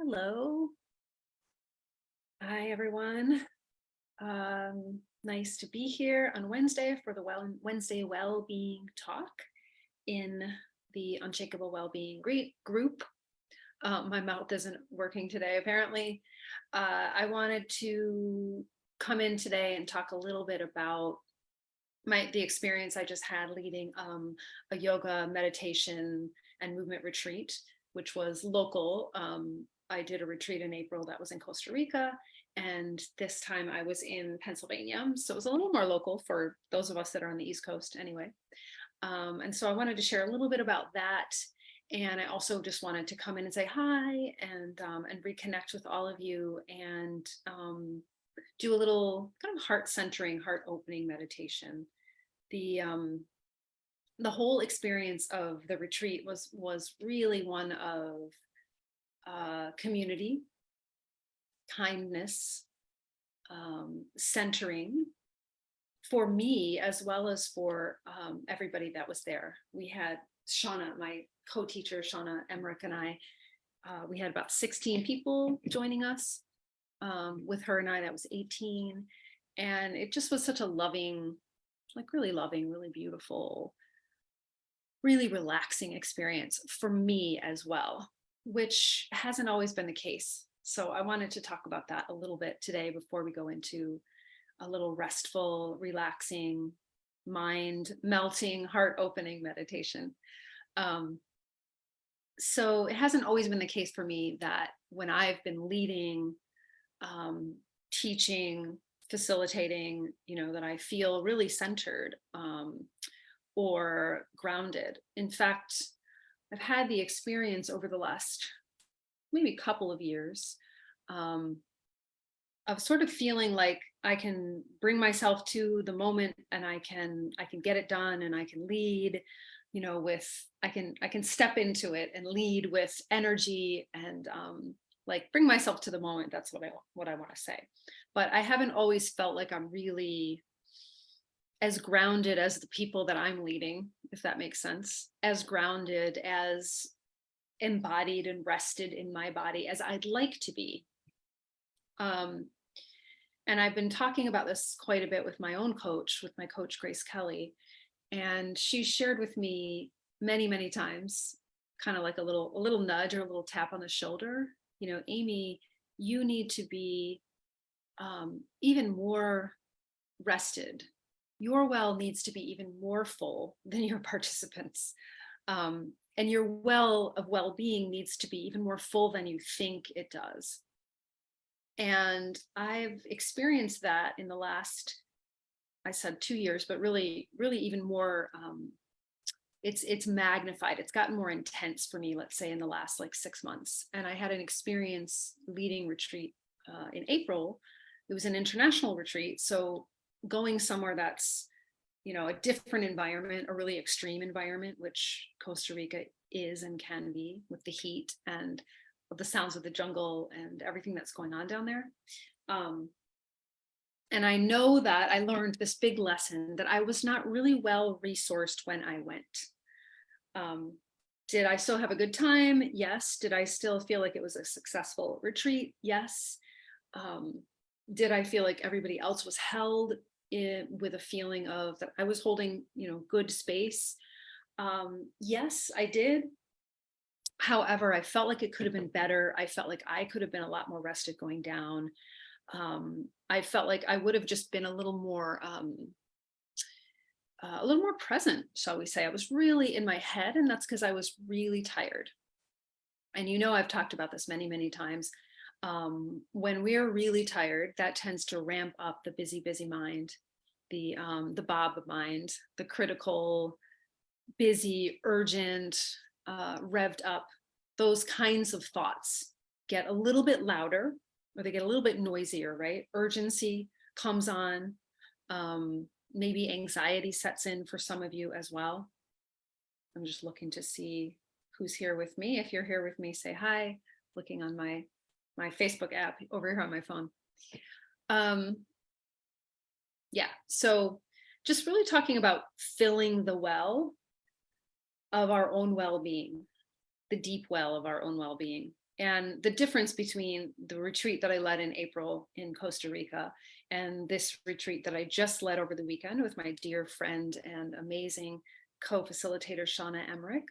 Hello. Hi, everyone. Nice to be here on Wednesday for the Wednesday Wellbeing Talk in the Unshakable Wellbeing group. My mouth isn't working today, apparently. I wanted to come in today and talk a little bit about the experience I just had leading a yoga, meditation, and movement retreat, which was local. I did a retreat in April that was in Costa Rica, and this time I was in Pennsylvania. So it was a little more local for those of us that are on the East Coast anyway. And so I wanted to share a little bit about that. And I also just wanted to come in and say hi and reconnect with all of you and do a little kind of heart-centering, heart-opening meditation. The whole experience of the retreat was really one of community, kindness, centering for me as well as for everybody that was there. We had Shauna, my co-teacher, Shauna Emmerich, and I. We had about 16 people joining us. With her and I, that was 18. And it just was such a loving, really loving, really beautiful, really relaxing experience for me as well, which hasn't always been the case. So I wanted to talk about that a little bit today before we go into a little restful, relaxing, mind melting, heart opening meditation. So it hasn't always been the case for me that when I've been leading, teaching, facilitating, that I feel really centered or grounded. In fact, I've had the experience over the last maybe couple of years of sort of feeling like I can bring myself to the moment and I can get it done and I can lead, I can step into it and lead with energy and bring myself to the moment. That's what I want to say. But I haven't always felt like I'm really as grounded as the people that I'm leading, if that makes sense, as grounded, as embodied and rested in my body as I'd like to be. And I've been talking about this quite a bit with my own coach, with my coach, Grace Kelly. And she shared with me many, many times, kind of like a little nudge or a little tap on the shoulder. Amy, you need to be even more rested. Your well needs to be even more full than your participants. And your well of well-being needs to be even more full than you think it does. And I've experienced that in the last, I said 2 years, but really, really even more, it's magnified. It's gotten more intense for me, let's say in the last 6 months. And I had an experience leading retreat in April. It was an international retreat. So going somewhere that's, a different environment, a really extreme environment, which Costa Rica is and can be with the heat and the sounds of the jungle and everything that's going on down there. And I know that I learned this big lesson that I was not really well resourced when I went. Did I still have a good time? Yes. Did I still feel like it was a successful retreat? Yes. Did I feel like everybody else was held with a feeling of that I was holding, good space? Yes, I did. However, I felt like it could have been better. I felt like I could have been a lot more rested going down. I felt like I would have just been a little more present, shall we say. I was really in my head, and that's because I was really tired. And I've talked about this many, many times. When we're really tired, that tends to ramp up the busy mind, the Bob mind, the critical, busy, urgent, revved up. Those kinds of thoughts get a little bit louder, or they get a little bit noisier, right? Urgency comes on. Maybe anxiety sets in for some of you as well. I'm just looking to see who's here with me. If you're here with me, say hi. Looking on my Facebook app over here on my phone. Yeah, so just really talking about filling the well of our own well-being, the deep well of our own well-being. And the difference between the retreat that I led in April in Costa Rica and this retreat that I just led over the weekend with my dear friend and amazing co-facilitator, Shauna Emmerich.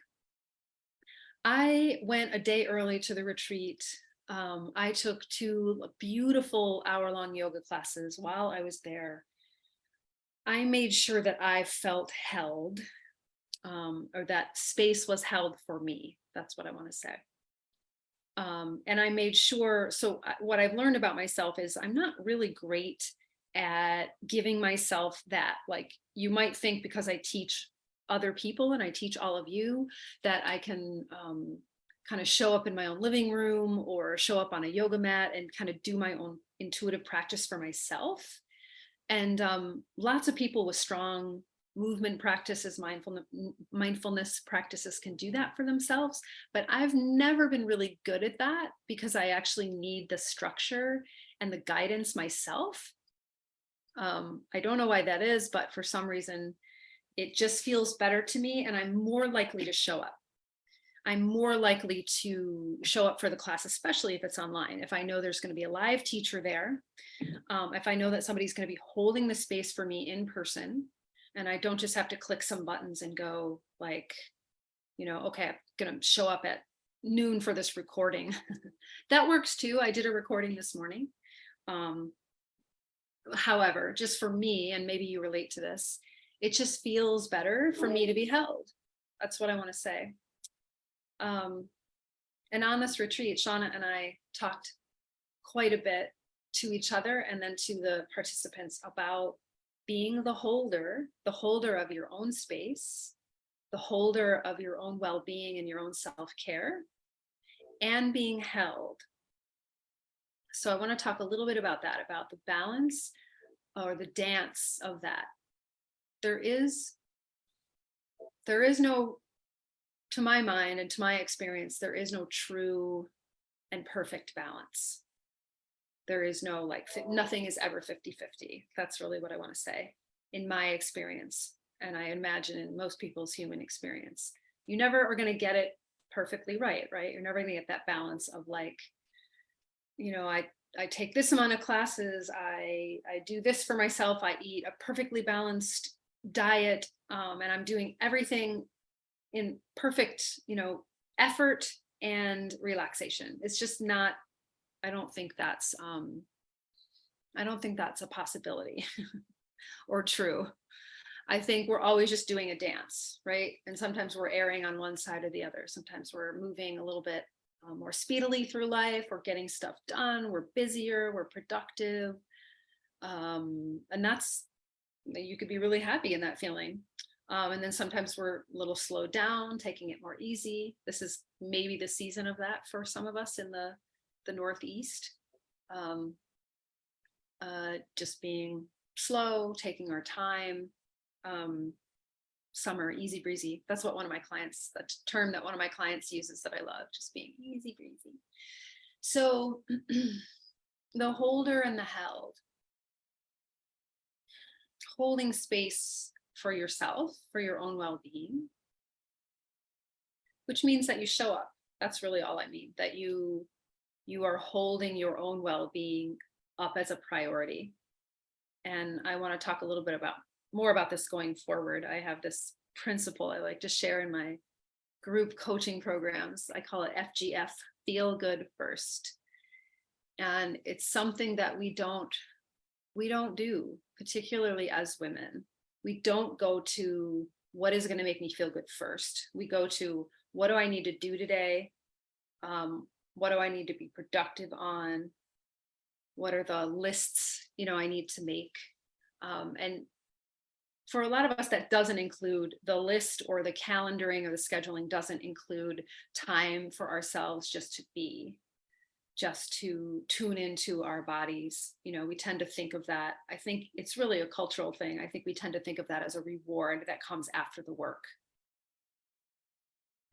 I went a day early to the retreat. I took 2 beautiful hour-long yoga classes while I was there. I made sure that I felt held, or that space was held for me. That's what I want to say. And I made sure, so what I've learned about myself is I'm not really great at giving myself that. Like, you might think because I teach other people and I teach all of you that I can kind of show up in my own living room or show up on a yoga mat and kind of do my own intuitive practice for myself. And lots of people with strong movement practices, mindfulness practices can do that for themselves. But I've never been really good at that because I actually need the structure and the guidance myself. I don't know why that is, but for some reason, it just feels better to me, and I'm more likely to show up. I'm more likely to show up for the class, especially if it's online. If I know there's going to be a live teacher there, if I know that somebody's going to be holding the space for me in person, and I don't just have to click some buttons and go like, okay, I'm going to show up at noon for this recording. That works too. I did a recording this morning. However, just for me, and maybe you relate to this, it just feels better for me to be held. That's what I want to say. And on this retreat, Shauna and I talked quite a bit to each other and then to the participants about being the holder of your own space, the holder of your own well-being and your own self-care, and being held. So I want to talk a little bit about that, about the balance or the dance of that. There is no, to my mind and to my experience, there is no true and perfect balance. There is no, like, nothing is ever 50-50. That's really what I want to say in my experience. And I imagine in most people's human experience, you never are going to get it perfectly right? You're never going to get that balance of like, I take this amount of classes, I do this for myself, I eat a perfectly balanced diet, and I'm doing everything in perfect, effort and relaxation. It's just not, I don't think that's a possibility or true. I think we're always just doing a dance, right? And sometimes we're erring on one side or the other. Sometimes we're moving a little bit more speedily through life. We're getting stuff done. We're busier. We're productive. And that's, you could be really happy in that feeling. And then sometimes we're a little slowed down, taking it more easy. This is maybe the season of that for some of us in the Northeast. Just being slow, taking our time. Summer, easy breezy. That's what the term that one of my clients uses that I love, just being easy breezy. So the holder and the held, holding space for yourself, for your own well-being, which means that you show up. That's really all I mean, that you are holding your own well-being up as a priority. And I want to talk a little bit more about this going forward. I have this principle I like to share in my group coaching programs. I call it FGF, feel good first. And it's something that we don't do, particularly as women. We don't go to what is going to make me feel good first. We go to, what do I need to do today? What do I need to be productive on? What are the lists, I need to make? And for a lot of us, that doesn't include the list, or the calendaring or the scheduling doesn't include time for ourselves just to be, just to tune into our bodies. We tend to think of that. I think it's really a cultural thing. I think we tend to think of that as a reward that comes after the work.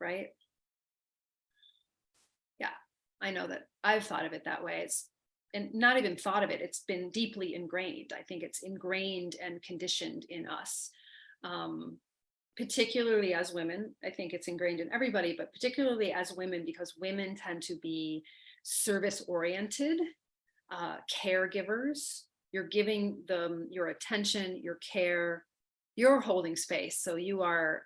Right? Yeah, I know that I've thought of it that way. And not even thought of it, it's been deeply ingrained. I think it's ingrained and conditioned in us. particularly as women, I think it's ingrained in everybody, but particularly as women, because women tend to be service oriented, caregivers. You're giving them your attention, your care, you're holding space. So you are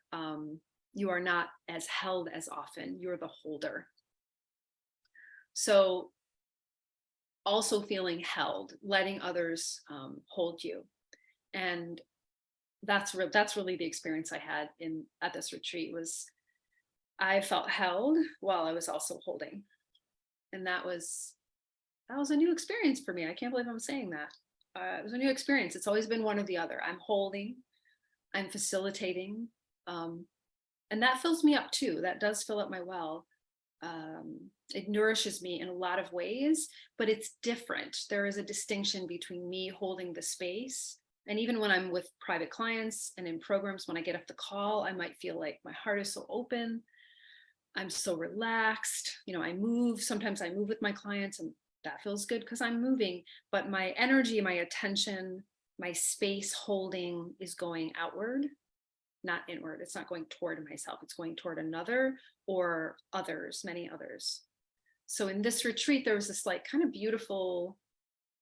not as held as often. You're the holder. So also feeling held, letting others hold you, and that's really the experience I had at this retreat. Was I felt held while I was also holding, and that was a new experience for me. I can't believe I'm saying that. It was a new experience. It's always been one or the other. I'm holding, I'm facilitating, and that fills me up too. That does fill up my well. It nourishes me in a lot of ways, but it's different. There is a distinction between me holding the space. And even when I'm with private clients and in programs, when I get off the call, I might feel like my heart is so open. I'm so relaxed. Sometimes I move with my clients, and that feels good because I'm moving. But my energy, my attention, my space holding is going outward, not inward. It's not going toward myself. It's going toward another or others, many others. So in this retreat, there was this like kind of beautiful,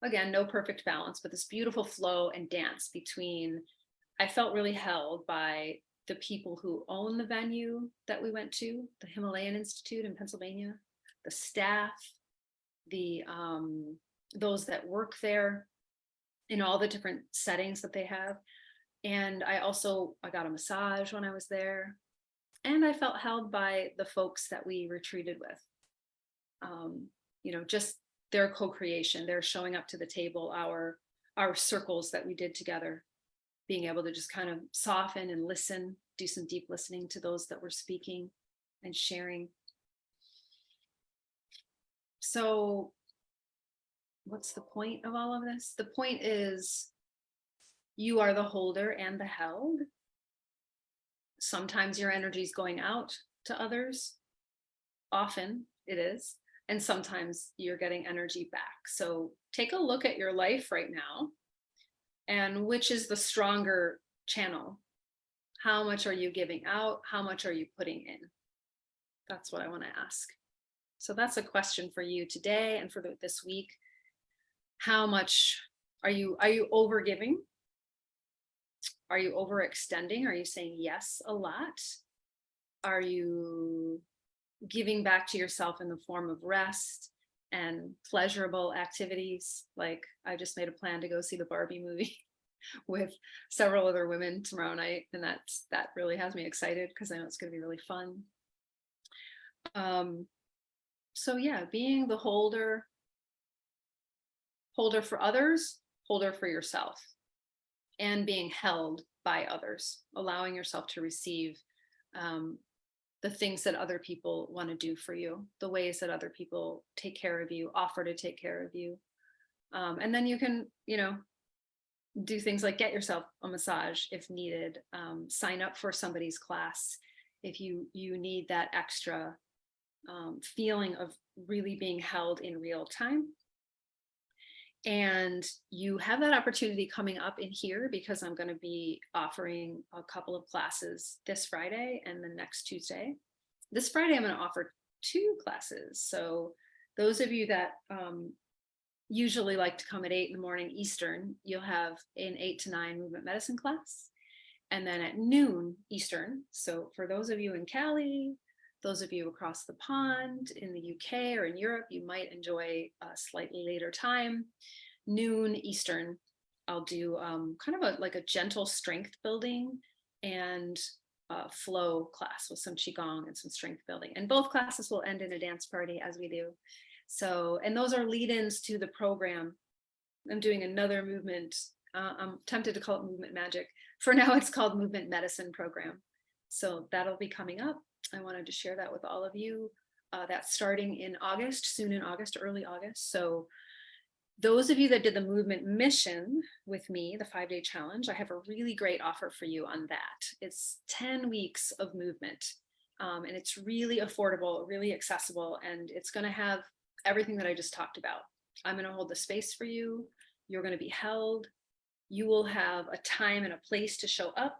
again, no perfect balance, but this beautiful flow and dance between, I felt really held by the people who own the venue that we went to, the Himalayan Institute in Pennsylvania, the staff, those that work there in all the different settings that they have. And I got a massage when I was there, and I felt held by the folks that we retreated with. Just their co-creation, their showing up to the table, our circles that we did together, being able to just kind of soften and listen, do some deep listening to those that were speaking and sharing. So what's the point of all of this? The point is, you are the holder and the held. Sometimes your energy is going out to others. Often it is. And sometimes you're getting energy back. So take a look at your life right now, and which is the stronger channel? How much are you giving out? How much are you putting in? That's what I want to ask. So that's a question for you today and for this week. How much are you over giving? Are you overextending? Are you saying yes a lot? Are you giving back to yourself in the form of rest and pleasurable activities? Like, I just made a plan to go see the Barbie movie with several other women tomorrow night, and that really has me excited because I know it's going to be really fun. So yeah, being the holder for others, holder for yourself, and being held by others, allowing yourself to receive the things that other people want to do for you, the ways that other people take care of you, offer to take care of you. And then you can, do things like get yourself a massage if needed, sign up for somebody's class if you need that extra feeling of really being held in real time. And you have that opportunity coming up in here, because I'm going to be offering a couple of classes this Friday and the next Tuesday. This Friday, I'm going to offer 2 classes. So those of you that usually like to come at 8 in the morning Eastern, you'll have an 8 to 9 movement medicine class. And then at noon Eastern. So for those of you in Cali, those of you across the pond in the UK or in Europe, you might enjoy a slightly later time. Noon Eastern, I'll do kind of a gentle strength building and flow class with some Qigong and some strength building. And both classes will end in a dance party, as we do. So, and those are lead-ins to the program. I'm doing another movement. I'm tempted to call it movement magic. For now, it's called movement medicine program. So that'll be coming up. I wanted to share that with all of you. That's starting in August, soon in August, early August. So those of you that did the movement mission with me, the 5-day challenge, I have a really great offer for you on that. It's 10 weeks of movement, and it's really affordable, really accessible, and it's going to have everything that I just talked about. I'm going to hold the space for you. You're going to be held. You will have a time and a place to show up.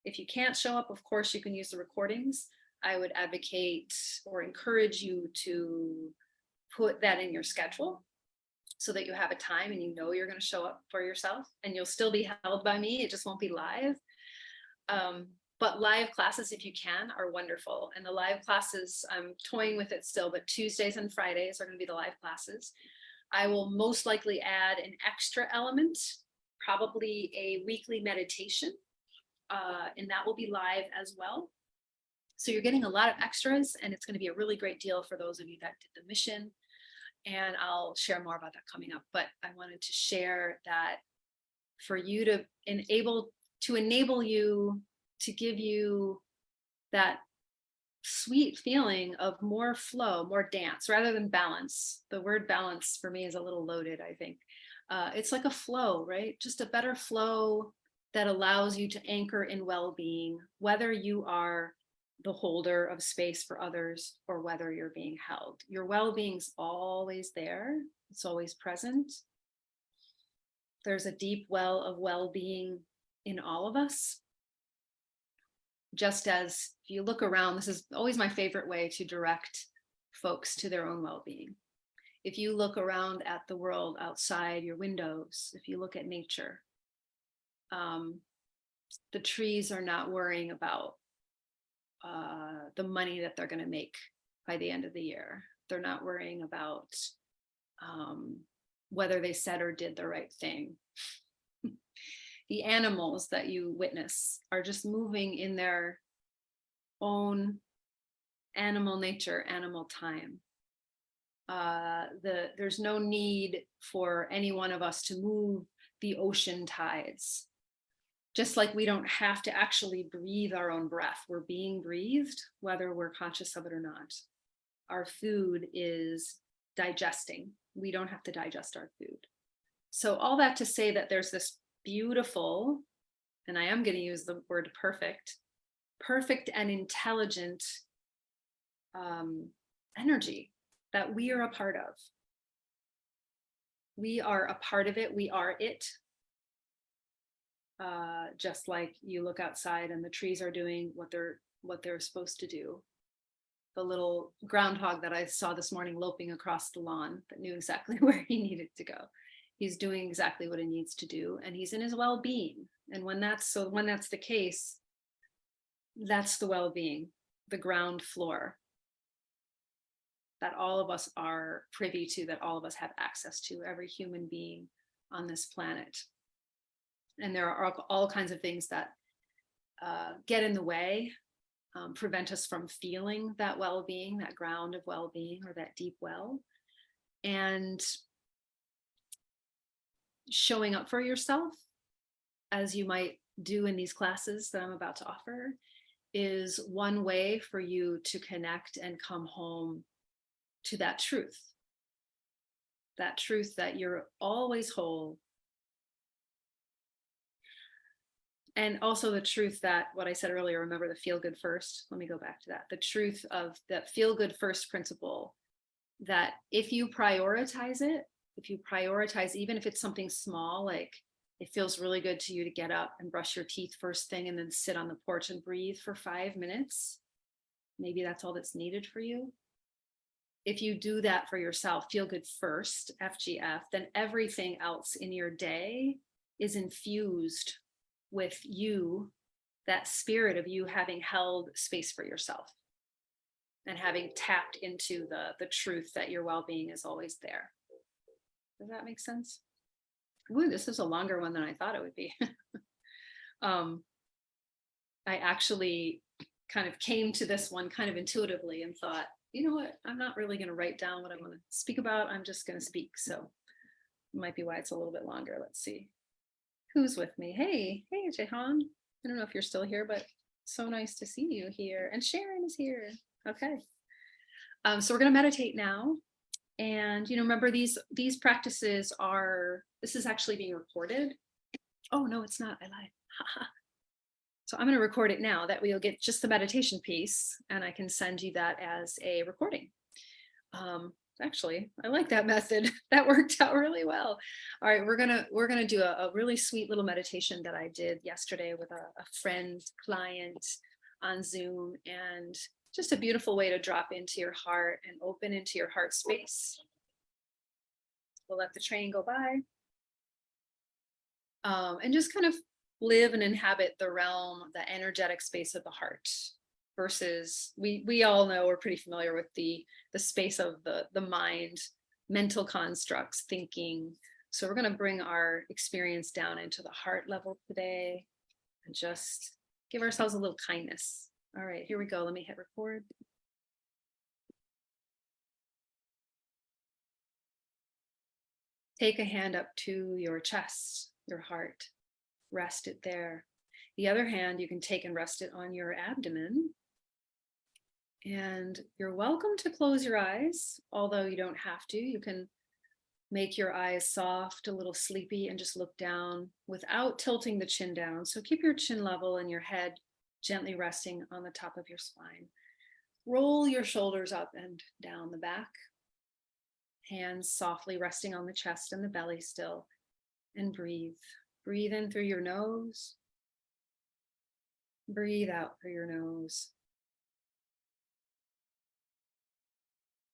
If you can't show up, of course, you can use the recordings. I would advocate or encourage you to put that in your schedule so that you have a time and you know you're going to show up for yourself, and you'll still be held by me. It just won't be live. But live classes, if you can, are wonderful. And the live classes, I'm toying with it still, but Tuesdays and Fridays are going to be the live classes. I will most likely add an extra element, probably a weekly meditation, and that will be live as well. So you're getting a lot of extras, and it's going to be a really great deal for those of you that did the mission. And I'll share more about that coming up. But I wanted to share that for you to enable you, to give you that sweet feeling of more flow, more dance, rather than balance. The word balance for me is a little loaded, I think. It's like a flow, right? Just a better flow that allows you to anchor in well-being, whether you are the holder of space for others or whether you're being held. Your well-being's always there. It's always present. There's a deep well of well-being in all of us. Just as if you look around, this is always my favorite way to direct folks to their own well-being. If you look around at the world outside your windows, if you look at nature, the trees are not worrying about the money that they're going to make by the end of the year. They're not worrying about whether they said or did the right thing. The animals that you witness are just moving in their own animal nature, animal time. There's no need for any one of us to move the ocean tides. Just like we don't have to actually breathe our own breath. We're being breathed, whether we're conscious of it or not. Our food is digesting. We don't have to digest our food. So all that to say that there's this beautiful, and I am going to use the word perfect and intelligent energy that we are a part of. We are a part of it. We are it. Just like you look outside and the trees are doing what they're supposed to do. The little groundhog that I saw this morning loping across the lawn that knew exactly where he needed to go. He's doing exactly what he needs to do, and he's in his well-being. And when that's the case, that's the well-being, the ground floor that all of us are privy to, that all of us have access to, every human being on this planet. And there are all kinds of things that get in the way, prevent us from feeling that well-being, that ground of well-being, or that deep well. And showing up for yourself, as you might do in these classes that I'm about to offer, is one way for you to connect and come home to that truth that you're always whole. And also the truth that, what I said earlier, remember the feel good first. Let me go back to that. The truth of that feel good first principle, that if you prioritize it, even if it's something small, like it feels really good to you to get up and brush your teeth first thing and then sit on the porch and breathe for 5 minutes. Maybe that's all that's needed for you. If you do that for yourself, feel good first, FGF, then everything else in your day is infused with you, that spirit of you having held space for yourself and having tapped into the truth that your well-being is always there. Does that make sense? Ooh, this is a longer one than I thought it would be. I actually kind of came to this one kind of intuitively and thought, you know what, I'm not really going to write down what I want to speak about. I'm just going to speak. So it might be why it's a little bit longer. Let's see. Who's with me? Hey, Jehan. I don't know if you're still here, but so nice to see you here. And Sharon is here. Okay. So we're going to meditate now. And, remember these practices this is actually being recorded. Oh, no, it's not. I lied. So I'm going to record it now. That way you'll get just the meditation piece, and I can send you that as a recording. Actually, I like that method. That worked out really well. All right, we're gonna do a really sweet little meditation that I did yesterday with a friend client on Zoom, and just a beautiful way to drop into your heart and open into your heart space. We'll let the train go by, and just kind of live and inhabit the realm, the energetic space of the heart. Versus, we all know, we're pretty familiar with the space of the mind, mental constructs, thinking. So we're going to bring our experience down into the heart level today, and just give ourselves a little kindness. All right, here we go. Let me hit record. Take a hand up to your chest, your heart. Rest it there. The other hand you can take and rest it on your abdomen. And you're welcome to close your eyes, although you don't have to. You can make your eyes soft, a little sleepy, and just look down without tilting the chin down. So keep your chin level and your head gently resting on the top of your spine. Roll your shoulders up and down the back. Hands softly resting on the chest and the belly still. And breathe. Breathe in through your nose. Breathe out through your nose.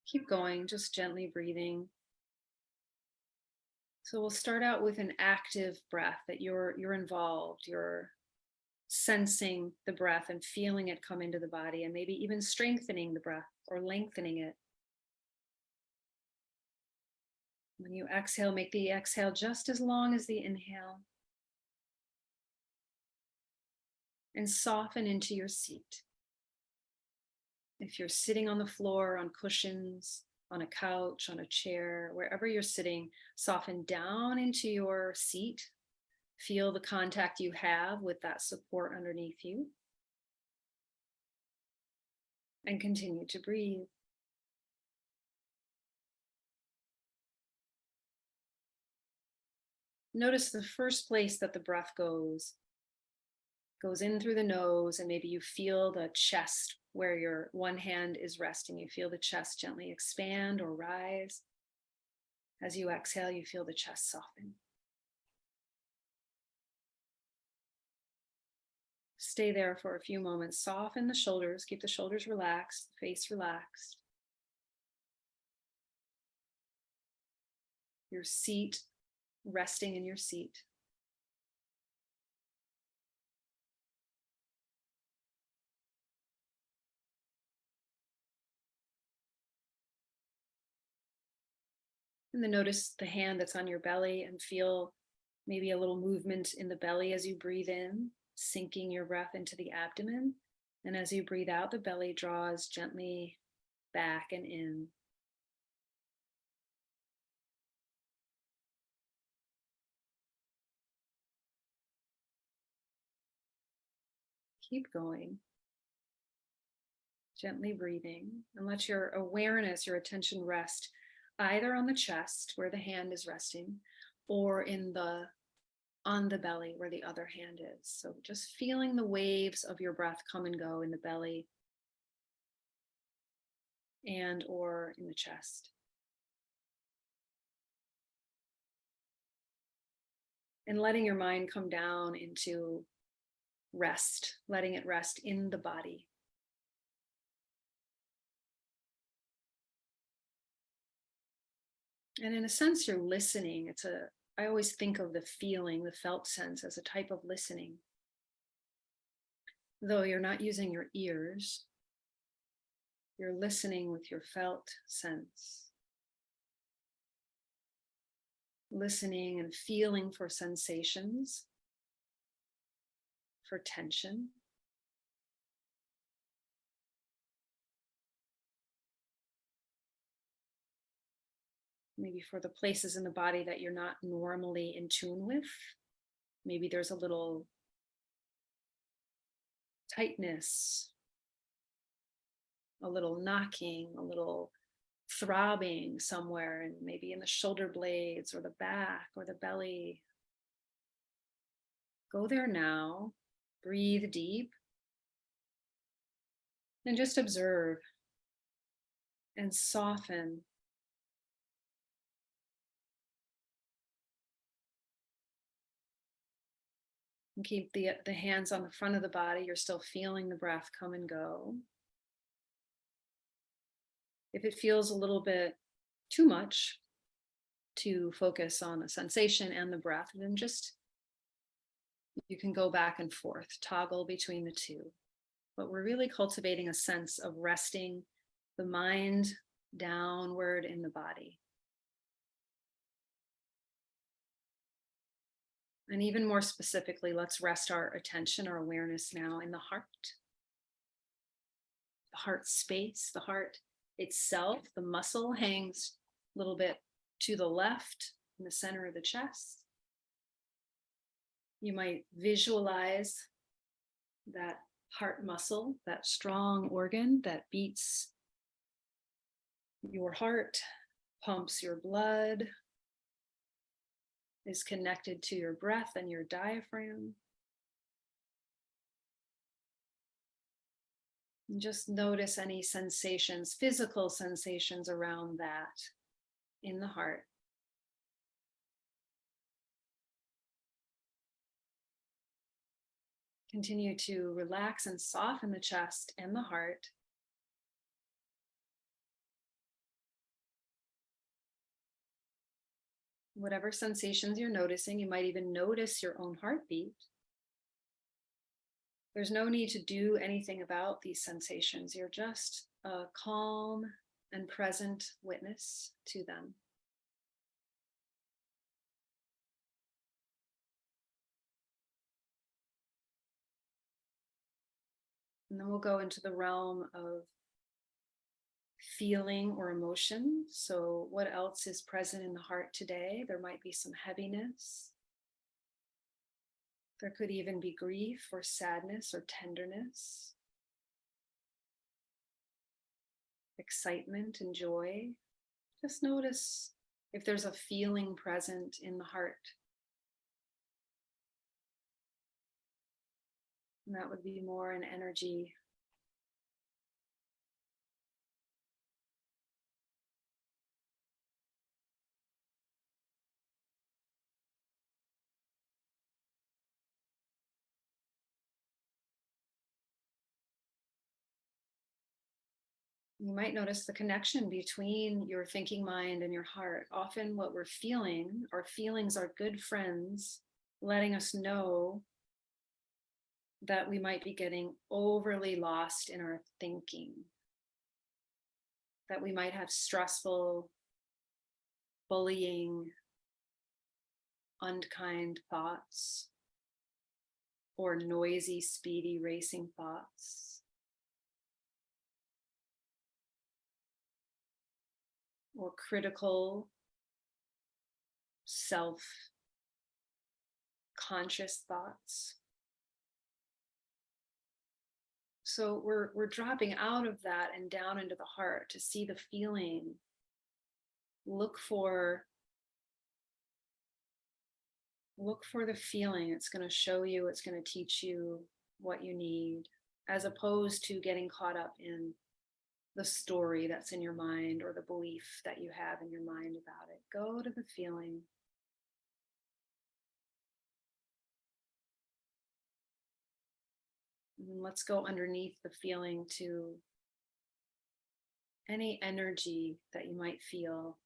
Keep going, just gently breathing. So we'll start out with an active breath, that you're involved, you're sensing the breath and feeling it come into the body, and maybe even strengthening the breath or lengthening it. When you exhale, make the exhale just as long as the inhale. And soften into your seat. If you're sitting on the floor, on cushions, on a couch, on a chair, wherever you're sitting, soften down into your seat. Feel the contact you have with that support underneath you. And continue to breathe. Notice the first place that the breath goes in through the nose, and maybe you feel the chest where your one hand is resting. You feel the chest gently expand or rise. As you exhale, you feel the chest soften. Stay there for a few moments. Soften the shoulders, keep the shoulders relaxed, the face relaxed. Your seat, resting in your seat. And then notice the hand that's on your belly, and feel maybe a little movement in the belly as you breathe in, sinking your breath into the abdomen. And as you breathe out, the belly draws gently back and in. Keep going. Gently breathing, and let your awareness, your attention rest either on the chest where the hand is resting, or on the belly where the other hand is. So just feeling the waves of your breath come and go in the belly and or in the chest. And letting your mind come down into rest, letting it rest in the body. And in a sense, you're listening. I always think of the feeling, the felt sense, as a type of listening. Though you're not using your ears, you're listening with your felt sense. Listening and feeling for sensations, for tension. Maybe for the places in the body that you're not normally in tune with. Maybe there's a little tightness, a little knocking, a little throbbing somewhere, and maybe in the shoulder blades or the back or the belly. Go there now. Breathe deep. And just observe and soften And keep the hands on the front of the body. You're still feeling the breath come and go. If it feels a little bit too much to focus on the sensation and the breath, then just you can go back and forth, toggle between the two. But we're really cultivating a sense of resting the mind downward in the body. And even more specifically, let's rest our attention, our awareness now in the heart space, the heart itself. The muscle hangs a little bit to the left in the center of the chest. You might visualize that heart muscle, that strong organ that beats your heart, pumps your blood, is connected to your breath and your diaphragm. And just notice any sensations, physical sensations around that in the heart. Continue to relax and soften the chest and the heart. Whatever sensations you're noticing, you might even notice your own heartbeat. There's no need to do anything about these sensations. You're just a calm and present witness to them. And then we'll go into the realm of feeling or emotion. So, what else is present in the heart today? There might be some heaviness. There could even be grief or sadness or tenderness, excitement and joy. Just notice if there's a feeling present in the heart. And that would be more an energy. You might notice the connection between your thinking mind and your heart. Often, what we're feeling, our feelings are good friends, letting us know that we might be getting overly lost in our thinking, that we might have stressful, bullying, unkind thoughts, or noisy, speedy, racing thoughts, or critical, self-conscious thoughts. So we're dropping out of that and down into the heart to see the feeling. Look for the feeling. It's going to show you, it's going to teach you what you need, as opposed to getting caught up in the story that's in your mind or the belief that you have in your mind about it. Go to the feeling. And let's go underneath the feeling to any energy that you might feel.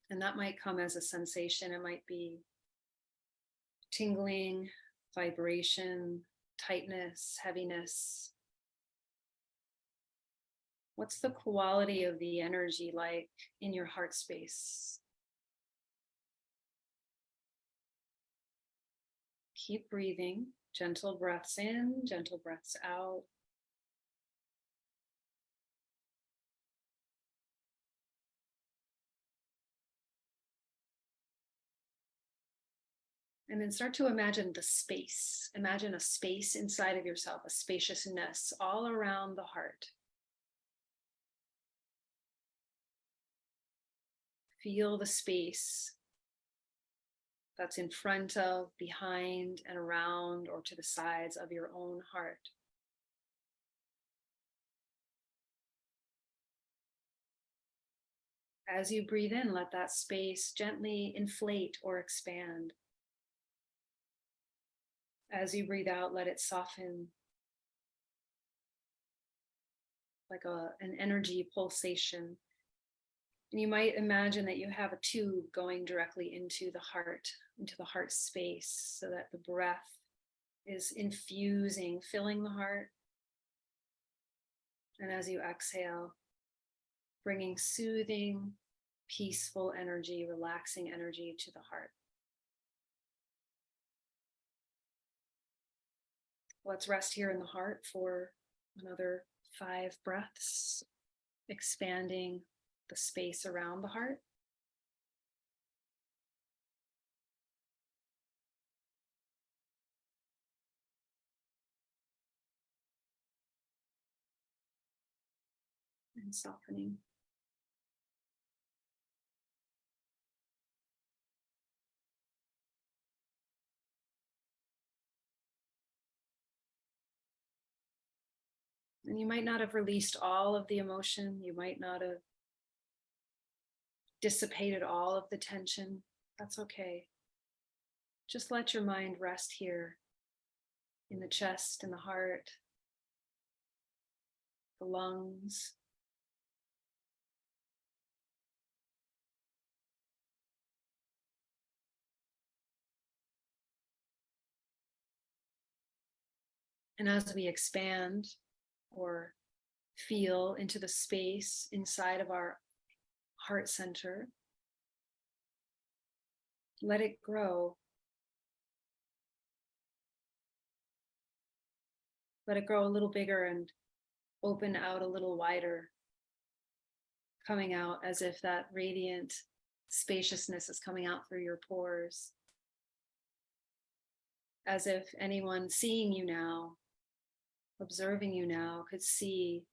And that might come as a sensation. It might be tingling, vibration, tightness, heaviness. What's the quality of the energy like in your heart space? Keep breathing, gentle breaths in, gentle breaths out. And then start to imagine the space. Imagine a space inside of yourself, a spaciousness all around the heart. Feel the space that's in front of, behind, and around, or to the sides of your own heart. As you breathe in, let that space gently inflate or expand. As you breathe out, let it soften like an energy pulsation. And you might imagine that you have a tube going directly into the heart space, so that the breath is infusing, filling the heart. And as you exhale, bringing soothing, peaceful energy, relaxing energy to the heart. Let's rest here in the heart for another 5 breaths, expanding the space around the heart. And softening. And you might not have released all of the emotion. You might not have dissipated all of the tension. That's okay. Just let your mind rest here in the chest, in the heart, the lungs. And as we expand or feel into the space inside of our heart center, let it grow. Let it grow a little bigger and open out a little wider, coming out as if that radiant spaciousness is coming out through your pores. As if anyone seeing you now, observing you now, could see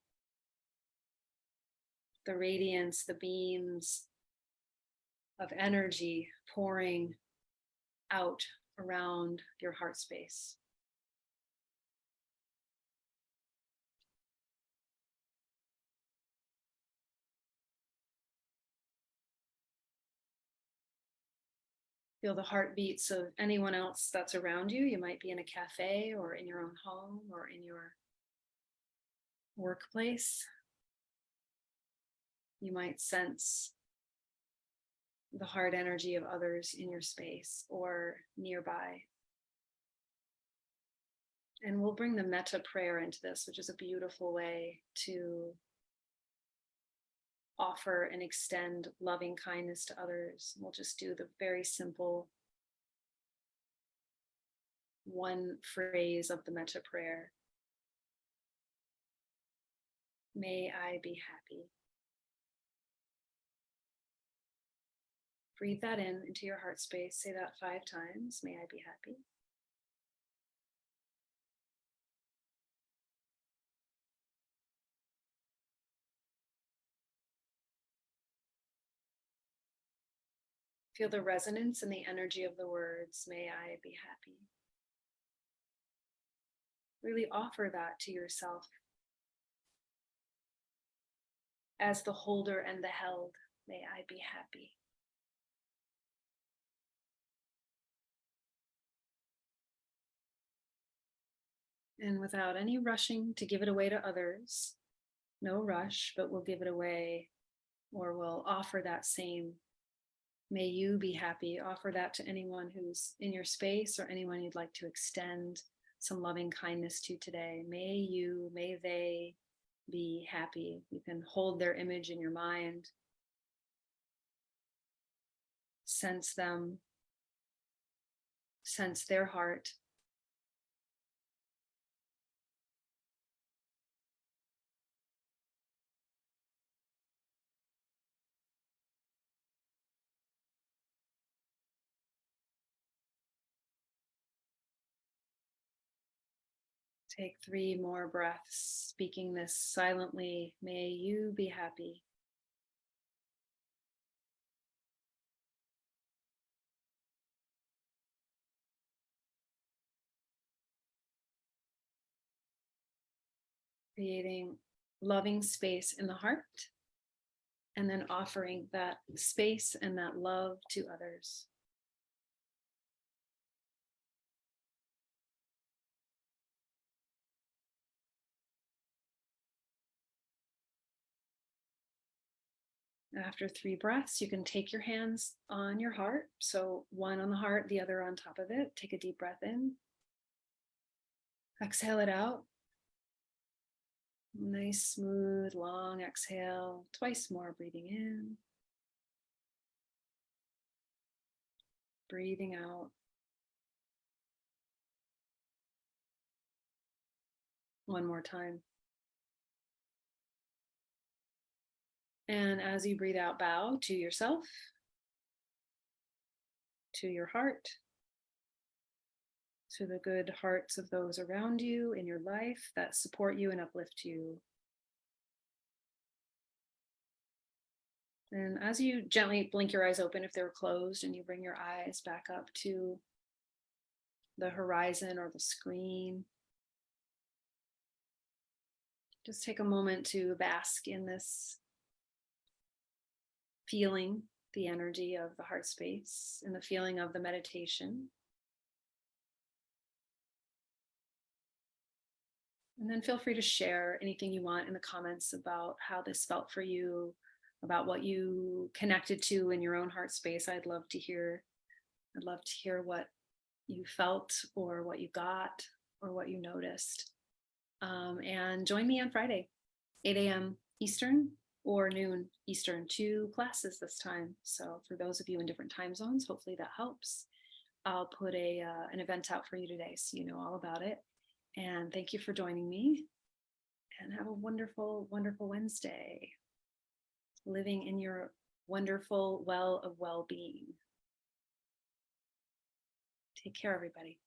the radiance, the beams of energy pouring out around your heart space. Feel the heartbeats of anyone else that's around you. You might be in a cafe or in your own home or in your workplace. You might sense the heart energy of others in your space or nearby. And we'll bring the metta prayer into this, which is a beautiful way to offer and extend loving kindness to others. We'll just do the very simple one phrase of the metta prayer. May I be happy. Breathe that in into your heart space. Say that 5 times. May I be happy. Feel the resonance and the energy of the words, may I be happy. Really offer that to yourself as the holder and the held. May I be happy. And without any rushing to give it away to others, no rush, but we'll give it away, or we'll offer that same may you be happy. Offer that to anyone who's in your space or anyone you'd like to extend some loving kindness to today. May they be happy. You can hold their image in your mind. Sense them. Sense their heart. Take 3 more breaths, speaking this silently. May you be happy. Creating loving space in the heart, and then offering that space and that love to others. After 3 breaths, you can take your hands on your heart. So one on the heart, the other on top of it. Take a deep breath in. Exhale it out. Nice, smooth, long exhale. Twice more, breathing in. Breathing out. One more time. And as you breathe out, bow to yourself, to your heart, to the good hearts of those around you in your life that support you and uplift you. And as you gently blink your eyes open if they were closed, and you bring your eyes back up to the horizon or the screen, just take a moment to bask in this feeling, the energy of the heart space, and the feeling of the meditation. And then feel free to share anything you want in the comments about how this felt for you, about what you connected to in your own heart space. I'd love to hear what you felt or what you got or what you noticed. And join me on Friday, 8 a.m. Eastern or noon Eastern, 2 classes this time. So for those of you in different time zones, hopefully that helps. I'll put an event out for you today so you know all about it. And thank you for joining me, and have a wonderful, wonderful Wednesday, living in your wonderful well of well-being. Take care, everybody.